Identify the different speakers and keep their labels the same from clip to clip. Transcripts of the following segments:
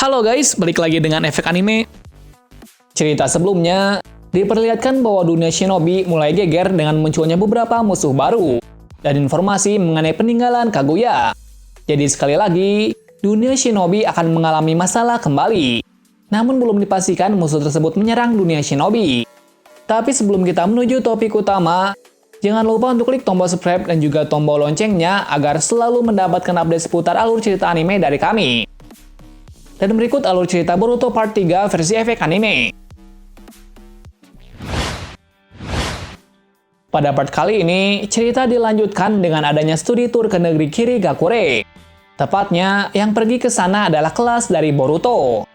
Speaker 1: Halo guys, balik lagi dengan Efek Anime. Cerita sebelumnya, diperlihatkan bahwa dunia shinobi mulai geger dengan munculnya beberapa musuh baru, dan informasi mengenai peninggalan Kaguya. Jadi sekali lagi, dunia shinobi akan mengalami masalah kembali. Namun belum dipastikan musuh tersebut menyerang dunia shinobi. Tapi sebelum kita menuju topik utama, jangan lupa untuk klik tombol subscribe dan juga tombol loncengnya agar selalu mendapatkan update seputar alur cerita anime dari kami. Dan berikut alur cerita Boruto Part 3 versi Efek Anime. Pada part kali ini, cerita dilanjutkan dengan adanya studi tour ke negeri Kirigakure. Tepatnya, yang pergi ke sana adalah kelas dari Boruto.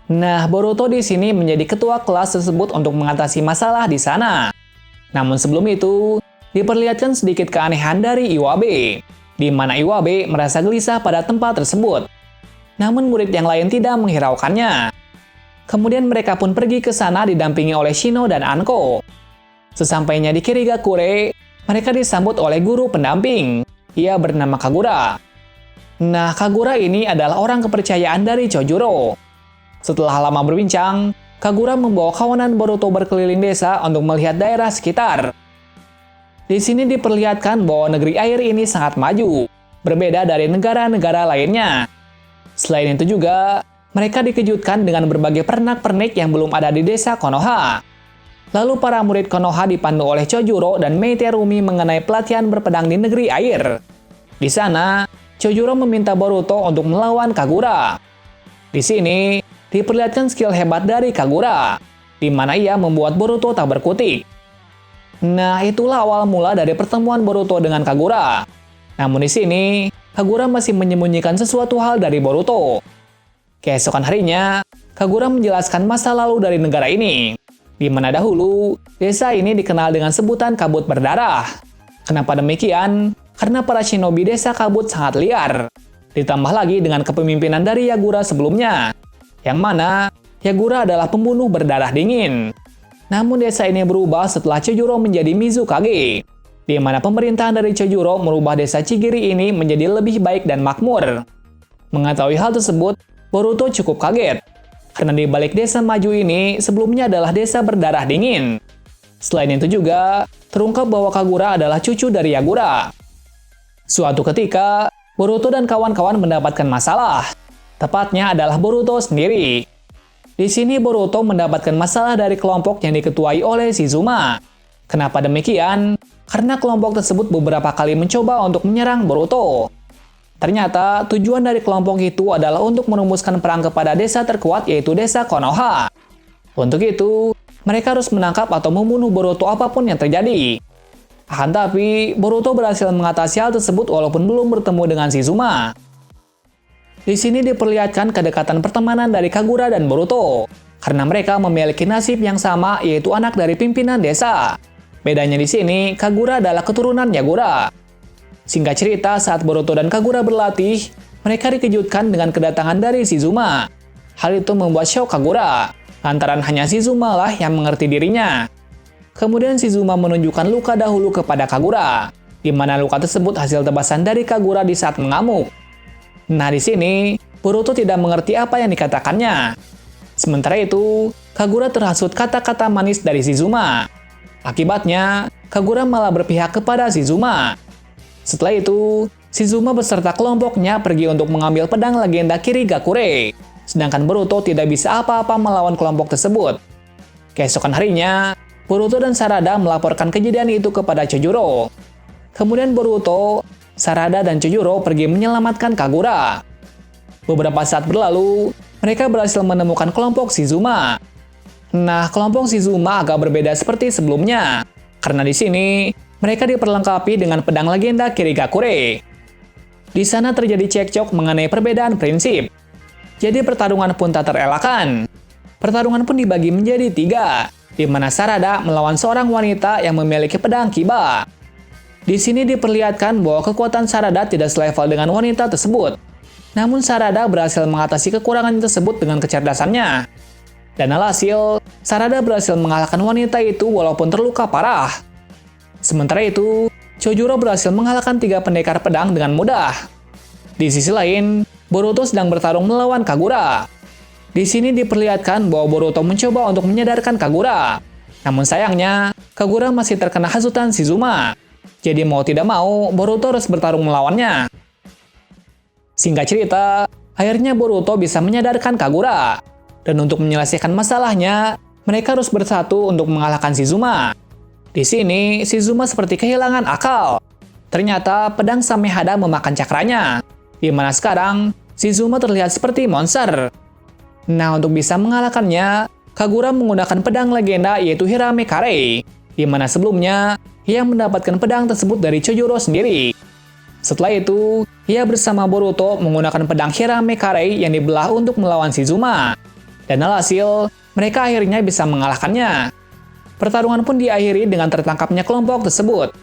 Speaker 1: Nah, Boruto di sini menjadi ketua kelas tersebut untuk mengatasi masalah di sana. Namun sebelum itu, diperlihatkan sedikit keanehan dari Iwabe, di mana Iwabe merasa gelisah pada tempat tersebut. Namun murid yang lain tidak menghiraukannya. Kemudian mereka pun pergi ke sana didampingi oleh Shino dan Anko. Sesampainya di Kirigakure, mereka disambut oleh guru pendamping. Ia bernama Kagura. Nah, Kagura ini adalah orang kepercayaan dari Chojuro. Setelah lama berbincang, Kagura membawa kawanan Boruto berkeliling desa untuk melihat daerah sekitar. Di sini diperlihatkan bahwa negeri air ini sangat maju, berbeda dari negara-negara lainnya. Selain itu juga, mereka dikejutkan dengan berbagai pernak-pernik yang belum ada di desa Konoha. Lalu para murid Konoha dipandu oleh Chojuro dan Meiterumi mengenai pelatihan berpedang di negeri air. Di sana, Chojuro meminta Boruto untuk melawan Kagura. Di sini, diperlihatkan skill hebat dari Kagura, di mana ia membuat Boruto tak berkutik. Nah, itulah awal mula dari pertemuan Boruto dengan Kagura. Namun di sini, Kagura masih menyembunyikan sesuatu hal dari Boruto. Keesokan harinya, Kagura menjelaskan masa lalu dari negara ini, di mana dahulu desa ini dikenal dengan sebutan Kabut Berdarah. Kenapa demikian? Karena para shinobi desa Kabut sangat liar. Ditambah lagi dengan kepemimpinan dari Yagura sebelumnya, yang mana Yagura adalah pembunuh berdarah dingin. Namun desa ini berubah setelah Chojuro menjadi Mizukage, di mana pemerintahan dari Chojuro merubah desa Chigiri ini menjadi lebih baik dan makmur. Mengetahui hal tersebut, Boruto cukup kaget, karena di balik desa maju ini sebelumnya adalah desa berdarah dingin. Selain itu juga, terungkap bahwa Kagura adalah cucu dari Yagura. Suatu ketika, Boruto dan kawan-kawan mendapatkan masalah. Tepatnya adalah Boruto sendiri. Di sini Boruto mendapatkan masalah dari kelompok yang diketuai oleh Shizuma. Kenapa demikian? Karena kelompok tersebut beberapa kali mencoba untuk menyerang Boruto. Ternyata tujuan dari kelompok itu adalah untuk merumuskan perang kepada desa terkuat yaitu desa Konoha. Untuk itu, mereka harus menangkap atau membunuh Boruto apapun yang terjadi. Akan tapi, Boruto berhasil mengatasi hal tersebut walaupun belum bertemu dengan Shizuma. Di sini diperlihatkan kedekatan pertemanan dari Kagura dan Boruto, karena mereka memiliki nasib yang sama yaitu anak dari pimpinan desa. Bedanya di sini, Kagura adalah keturunan Yagura. Singkat cerita, saat Boruto dan Kagura berlatih, mereka dikejutkan dengan kedatangan dari Shizuma. Hal itu membuat shock Kagura, lantaran hanya Shizuma lah yang mengerti dirinya. Kemudian Shizuma menunjukkan luka dahulu kepada Kagura, di mana luka tersebut hasil tebasan dari Kagura di saat mengamuk. Nah di sini, Boruto tidak mengerti apa yang dikatakannya. Sementara itu, Kagura terhasut kata-kata manis dari Shizuma. Akibatnya, Kagura malah berpihak kepada Shizuma. Setelah itu, Shizuma beserta kelompoknya pergi untuk mengambil pedang legenda Kirigakure. Sedangkan Boruto tidak bisa apa-apa melawan kelompok tersebut. Keesokan harinya, Boruto dan Sarada melaporkan kejadian itu kepada Chojuro. Kemudian Boruto, Sarada dan Chojuro pergi menyelamatkan Kagura. Beberapa saat berlalu, mereka berhasil menemukan kelompok Shizuma. Nah, kelompok Shizuma agak berbeda seperti sebelumnya, karena di sini mereka diperlengkapi dengan pedang legenda Kirigakure. Di sana terjadi cekcok mengenai perbedaan prinsip. Jadi pertarungan pun tak terelakkan. Pertarungan pun dibagi menjadi 3, di mana Sarada melawan seorang wanita yang memiliki pedang Kiba. Di sini diperlihatkan bahwa kekuatan Sarada tidak selevel dengan wanita tersebut. Namun Sarada berhasil mengatasi kekurangan tersebut dengan kecerdasannya. Dan alhasil, Sarada berhasil mengalahkan wanita itu walaupun terluka parah. Sementara itu, Chojuro berhasil mengalahkan 3 pendekar pedang dengan mudah. Di sisi lain, Boruto sedang bertarung melawan Kagura. Di sini diperlihatkan bahwa Boruto mencoba untuk menyadarkan Kagura. Namun sayangnya, Kagura masih terkena hasutan Shizuma. Jadi mau tidak mau, Boruto harus bertarung melawannya. Singkat cerita, akhirnya Boruto bisa menyadarkan Kagura. Dan untuk menyelesaikan masalahnya, mereka harus bersatu untuk mengalahkan Shizuma. Di sini, Shizuma seperti kehilangan akal. Ternyata pedang Samehada memakan cakranya, di mana sekarang Shizuma terlihat seperti monster. Nah, untuk bisa mengalahkannya, Kagura menggunakan pedang legenda yaitu Hirame Kare, di mana sebelumnya ia mendapatkan pedang tersebut dari Chojuro sendiri. Setelah itu, ia bersama Boruto menggunakan pedang Hirame Kare yang dibelah untuk melawan Shizuma. Dan alhasil, mereka akhirnya bisa mengalahkannya. Pertarungan pun diakhiri dengan tertangkapnya kelompok tersebut.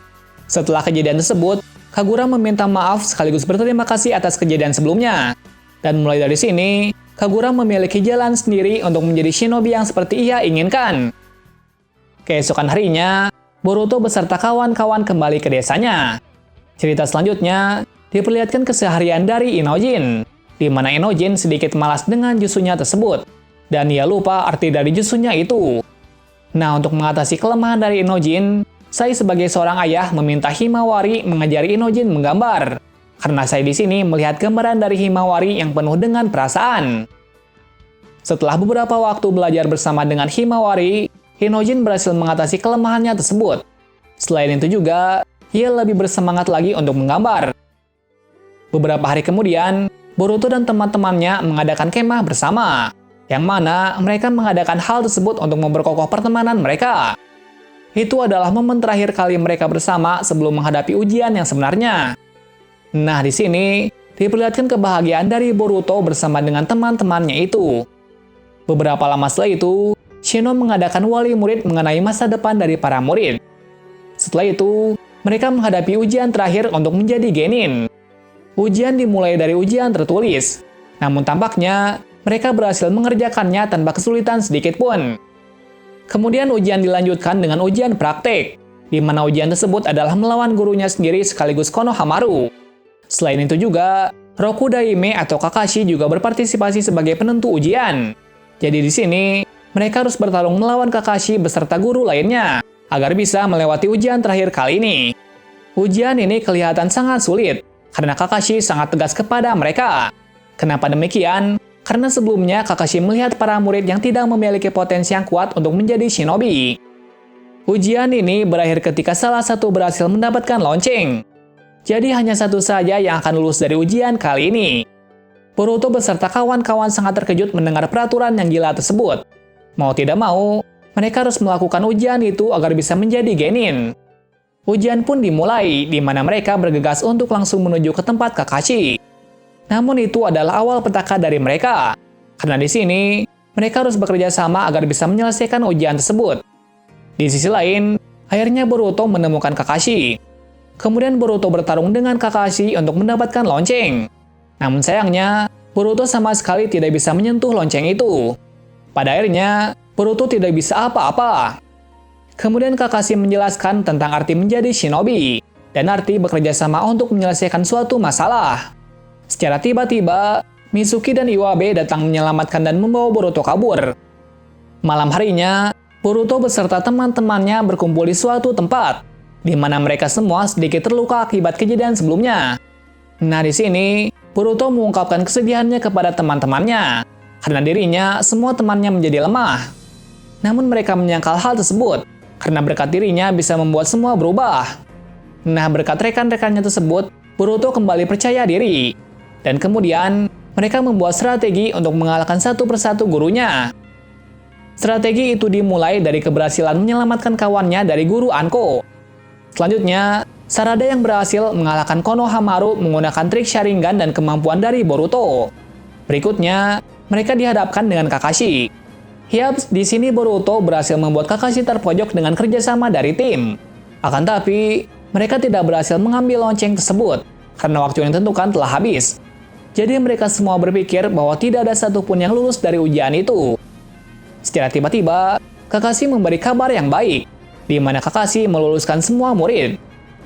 Speaker 1: Setelah kejadian tersebut, Kagura meminta maaf sekaligus berterima kasih atas kejadian sebelumnya. Dan mulai dari sini, Kagura memiliki jalan sendiri untuk menjadi shinobi yang seperti ia inginkan. Keesokan harinya, Boruto beserta kawan-kawan kembali ke desanya. Cerita selanjutnya diperlihatkan keseharian dari Inojin, di mana Inojin sedikit malas dengan jutsunya tersebut, dan ia lupa arti dari jutsunya itu. Nah, untuk mengatasi kelemahan dari Inojin, saya sebagai seorang ayah meminta Himawari mengajari Inojin menggambar, karena saya di sini melihat gambaran dari Himawari yang penuh dengan perasaan. Setelah beberapa waktu belajar bersama dengan Himawari, Inojin berhasil mengatasi kelemahannya tersebut. Selain itu juga, ia lebih bersemangat lagi untuk menggambar. Beberapa hari kemudian, Boruto dan teman-temannya mengadakan kemah bersama, yang mana mereka mengadakan hal tersebut untuk memperkokoh pertemanan mereka. Itu adalah momen terakhir kali mereka bersama sebelum menghadapi ujian yang sebenarnya. Nah, di sini diperlihatkan kebahagiaan dari Boruto bersama dengan teman-temannya itu. Beberapa lama setelah itu, Shino mengadakan wali murid mengenai masa depan dari para murid. Setelah itu, mereka menghadapi ujian terakhir untuk menjadi genin. Ujian dimulai dari ujian tertulis, namun tampaknya mereka berhasil mengerjakannya tanpa kesulitan sedikit pun. Kemudian ujian dilanjutkan dengan ujian praktik, di mana ujian tersebut adalah melawan gurunya sendiri sekaligus Konohamaru. Selain itu juga, Roku Daime atau Kakashi juga berpartisipasi sebagai penentu ujian. Jadi di sini, mereka harus bertarung melawan Kakashi beserta guru lainnya, agar bisa melewati ujian terakhir kali ini. Ujian ini kelihatan sangat sulit, karena Kakashi sangat tegas kepada mereka. Kenapa demikian? Karena sebelumnya Kakashi melihat para murid yang tidak memiliki potensi yang kuat untuk menjadi shinobi. Ujian ini berakhir ketika salah satu berhasil mendapatkan lonceng. Jadi hanya satu saja yang akan lulus dari ujian kali ini. Boruto beserta kawan-kawan sangat terkejut mendengar peraturan yang gila tersebut. Mau tidak mau, mereka harus melakukan ujian itu agar bisa menjadi genin. Ujian pun dimulai, di mana mereka bergegas untuk langsung menuju ke tempat Kakashi. Namun itu adalah awal petaka dari mereka, karena di sini mereka harus bekerja sama agar bisa menyelesaikan ujian tersebut. Di sisi lain, akhirnya Boruto menemukan Kakashi. Kemudian Boruto bertarung dengan Kakashi untuk mendapatkan lonceng. Namun sayangnya, Boruto sama sekali tidak bisa menyentuh lonceng itu. Pada akhirnya, Boruto tidak bisa apa-apa. Kemudian Kakashi menjelaskan tentang arti menjadi shinobi, dan arti bekerja sama untuk menyelesaikan suatu masalah. Secara tiba-tiba, Mitsuki dan Iwabe datang menyelamatkan dan membawa Boruto kabur. Malam harinya, Boruto beserta teman-temannya berkumpul di suatu tempat, di mana mereka semua sedikit terluka akibat kejadian sebelumnya. Nah, di sini, Boruto mengungkapkan kesedihannya kepada teman-temannya, karena dirinya semua temannya menjadi lemah. Namun mereka menyangkal hal tersebut, karena berkat dirinya bisa membuat semua berubah. Nah, berkat rekan-rekannya tersebut, Boruto kembali percaya diri. Dan kemudian, mereka membuat strategi untuk mengalahkan satu persatu gurunya. Strategi itu dimulai dari keberhasilan menyelamatkan kawannya dari guru Anko. Selanjutnya, Sarada yang berhasil mengalahkan Konohamaru menggunakan trik Sharingan dan kemampuan dari Boruto. Berikutnya, mereka dihadapkan dengan Kakashi. Yaps, di sini Boruto berhasil membuat Kakashi terpojok dengan kerjasama dari tim. Akan tapi, mereka tidak berhasil mengambil lonceng tersebut, karena waktu yang ditentukan telah habis. Jadi mereka semua berpikir bahwa tidak ada satupun yang lulus dari ujian itu. Secara tiba-tiba, Kakashi memberi kabar yang baik, di mana Kakashi meluluskan semua murid.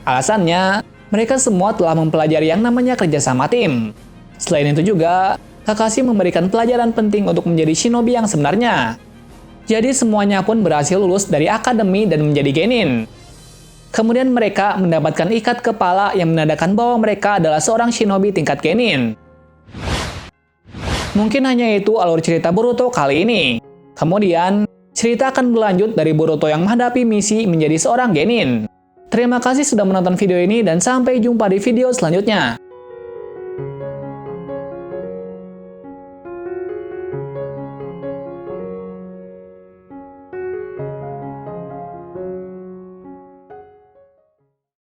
Speaker 1: Alasannya, mereka semua telah mempelajari yang namanya kerjasama tim. Selain itu juga, Kakashi memberikan pelajaran penting untuk menjadi shinobi yang sebenarnya. Jadi semuanya pun berhasil lulus dari akademi dan menjadi genin. Kemudian mereka mendapatkan ikat kepala yang menandakan bahwa mereka adalah seorang shinobi tingkat genin. Mungkin hanya itu alur cerita Boruto kali ini. Kemudian, cerita akan berlanjut dari Boruto yang menghadapi misi menjadi seorang genin. Terima kasih sudah menonton video ini dan sampai jumpa di video selanjutnya.